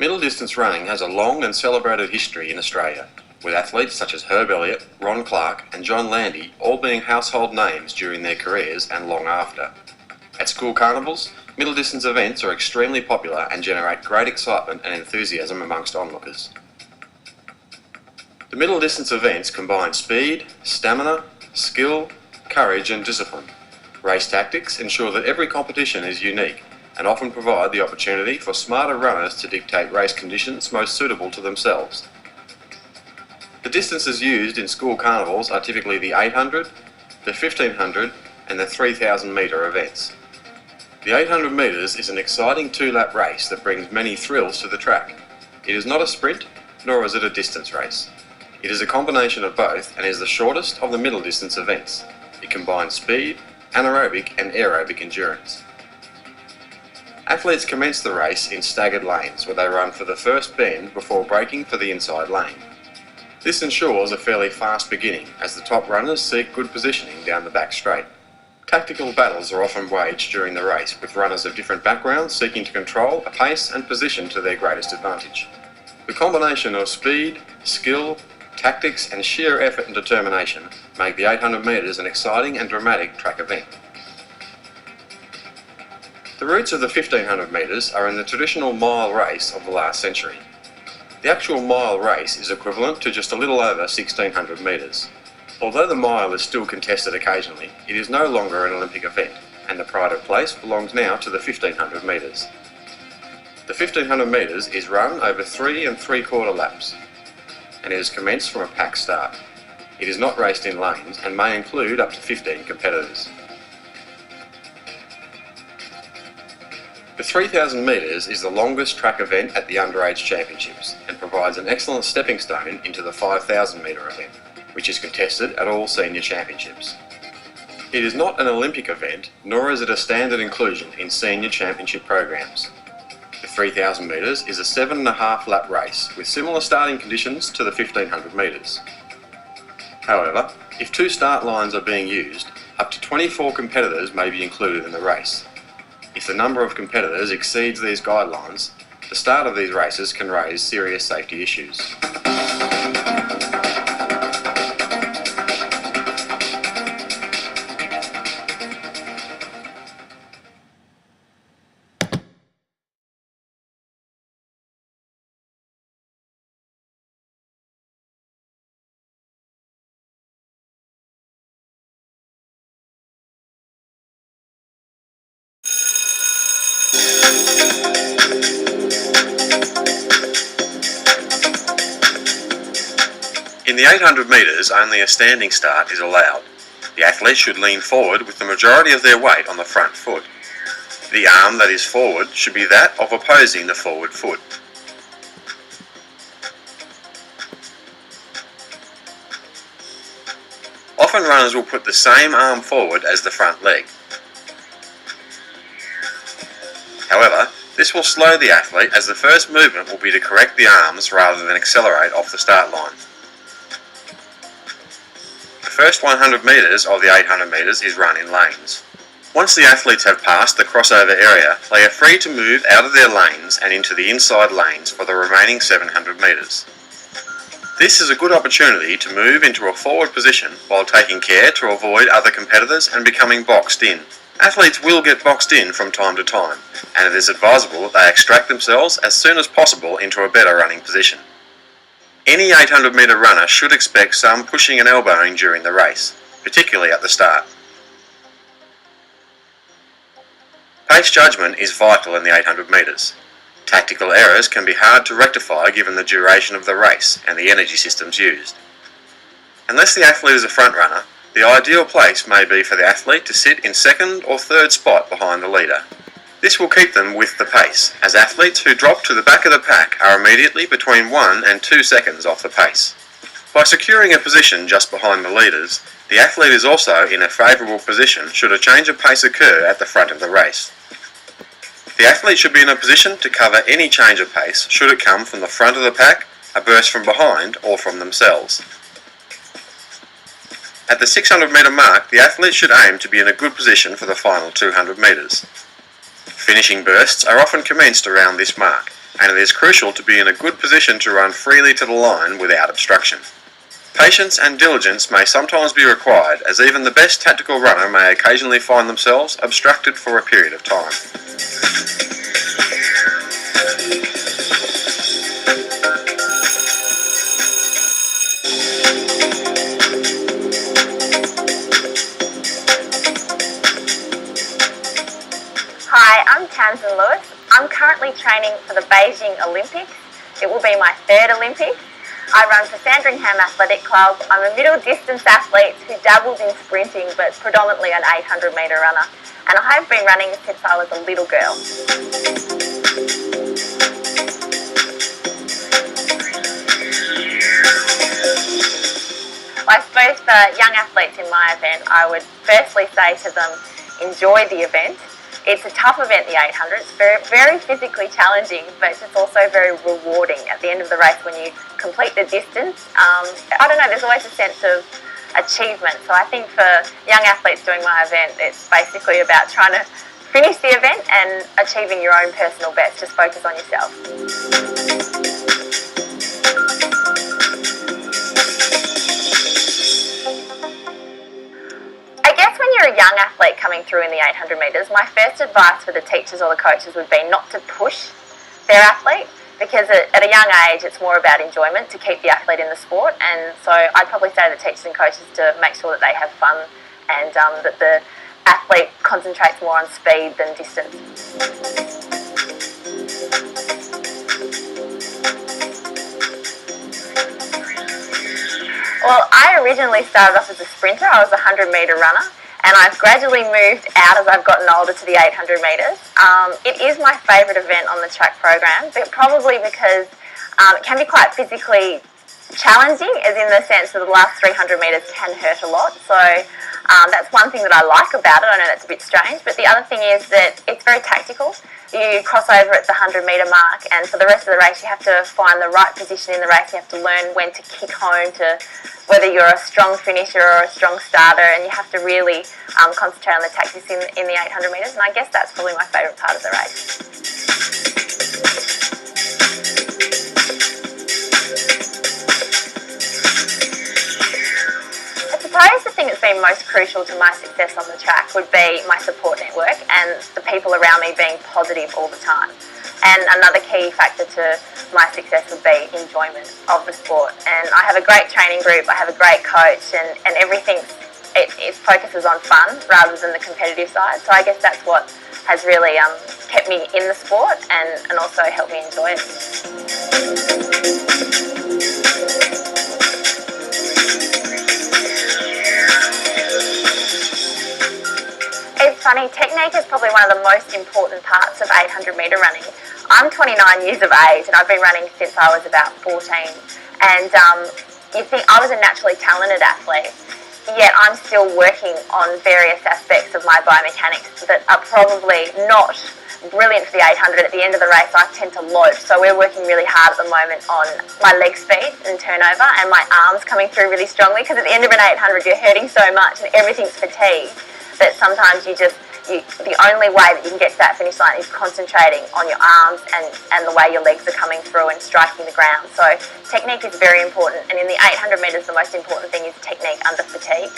Middle distance running has a long and celebrated history in Australia, with athletes such as Herb Elliott, Ron Clark and John Landy all being household names during their careers and long after. At school carnivals, middle distance events are extremely popular and generate great excitement and enthusiasm amongst onlookers. The middle distance events combine speed, stamina, skill, courage and discipline. Race tactics ensure that every competition is unique and often provide the opportunity for smarter runners to dictate race conditions most suitable to themselves. The distances used in school carnivals are typically the 800, the 1500 and the 3000 metre events. The 800 metres is an exciting two-lap race that brings many thrills to the track. It is not a sprint, nor is it a distance race. It is a combination of both and is the shortest of the middle distance events. It combines speed, anaerobic and aerobic endurance. Athletes commence the race in staggered lanes where they run for the first bend before braking for the inside lane. This ensures a fairly fast beginning as the top runners seek good positioning down the back straight. Tactical battles are often waged during the race, with runners of different backgrounds seeking to control a pace and position to their greatest advantage. The combination of speed, skill, tactics and sheer effort and determination make the 800 metres an exciting and dramatic track event. The roots of the 1500 metres are in the traditional mile race of the last century. The actual mile race is equivalent to just a little over 1600 metres. Although the mile is still contested occasionally, it is no longer an Olympic event, and the pride of place belongs now to the 1500 metres. The 1500 metres is run over 3 3/4 laps, and it is commenced from a pack start. It is not raced in lanes and may include up to 15 competitors. The 3000 metres is the longest track event at the Underage Championships and provides an excellent stepping stone into the 5000 metre event, which is contested at all senior championships. It is not an Olympic event, nor is it a standard inclusion in senior championship programs. The 3000 metres is a 7.5 lap race with similar starting conditions to the 1500 metres. However, if two start lines are being used, up to 24 competitors may be included in the race. If the number of competitors exceeds these guidelines, the start of these races can raise serious safety issues. In the 800 metres, only a standing start is allowed. The athlete should lean forward with the majority of their weight on the front foot. The arm that is forward should be that of opposing the forward foot. Often runners will put the same arm forward as the front leg. However, this will slow the athlete as the first movement will be to correct the arms rather than accelerate off the start line. The first 100 metres of the 800 metres is run in lanes. Once the athletes have passed the crossover area, they are free to move out of their lanes and into the inside lanes for the remaining 700 metres. This is a good opportunity to move into a forward position while taking care to avoid other competitors and becoming boxed in. Athletes will get boxed in from time to time, and it is advisable that they extract themselves as soon as possible into a better running position. Any 800 metre runner should expect some pushing and elbowing during the race, particularly at the start. Pace judgment is vital in the 800 metres. Tactical errors can be hard to rectify given the duration of the race and the energy systems used. Unless the athlete is a front runner, the ideal place may be for the athlete to sit in second or third spot behind the leader. This will keep them with the pace, as athletes who drop to the back of the pack are immediately between 1 and 2 seconds off the pace. By securing a position just behind the leaders, the athlete is also in a favourable position should a change of pace occur at the front of the race. The athlete should be in a position to cover any change of pace should it come from the front of the pack, a burst from behind, or from themselves. At the 600 metre mark, the athlete should aim to be in a good position for the final 200 metres. Finishing bursts are often commenced around this mark, and it is crucial to be in a good position to run freely to the line without obstruction. Patience and diligence may sometimes be required, as even the best tactical runner may occasionally find themselves obstructed for a period of time. Hi, I'm Tamsin Lewis. I'm currently training for the Beijing Olympics. It will be my third Olympics. I run for Sandringham Athletic Club. I'm a middle distance athlete who dabbles in sprinting, but predominantly an 800 metre runner. And I have been running since I was a little girl. Well, I suppose for young athletes in my event, I would firstly say to them, enjoy the event. It's a tough event, the 800. It's very physically challenging, but it's also very rewarding at the end of the race when you complete the distance. I don't know, there's always a sense of achievement. So I think for young athletes doing my event, it's basically about trying to finish the event and achieving your own personal best. Just focus on yourself. When you're a young athlete coming through in the 800 metres, my first advice for the teachers or the coaches would be not to push their athlete, because at a young age it's more about enjoyment, to keep the athlete in the sport. And so I'd probably say to the teachers and coaches to make sure that they have fun and that the athlete concentrates more on speed than distance. Well, I originally started off as a sprinter. I was a 100 metre runner, and I've gradually moved out as I've gotten older to the 800 metres. It is my favourite event on the track program, but probably because it can be quite physically challenging, as in the sense that the last 300 metres can hurt a lot. So that's one thing that I like about it. I know that's a bit strange, but the other thing is that it's very tactical. You cross over at the 100 metre mark, and for the rest of the race you have to find the right position in the race. You have to learn when to kick home, to whether you're a strong finisher or a strong starter, and you have to really concentrate on the tactics in the 800 metres, and I guess that's probably my favourite part of the race. I suppose the thing that's been most crucial to my success on the track would be my support network and the people around me being positive all the time. And another key factor to my success would be enjoyment of the sport. And I have a great training group, I have a great coach, and everything, it focuses on fun rather than the competitive side. So I guess that's what has really kept me in the sport and also helped me enjoy it. It's funny, technique is probably one of the most important parts of 800 metre running. I'm 29 years of age and I've been running since I was about 14. And you think I was a naturally talented athlete, yet I'm still working on various aspects of my biomechanics that are probably not brilliant for the 800. At the end of the race I tend to loaf, so we're working really hard at the moment on my leg speed and turnover and my arms coming through really strongly, because at the end of an 800 you're hurting so much and everything's fatigued that sometimes the only way that you can get to that finish line is concentrating on your arms and the way your legs are coming through and striking the ground. So technique is very important, and in the 800 metres the most important thing is technique under fatigue.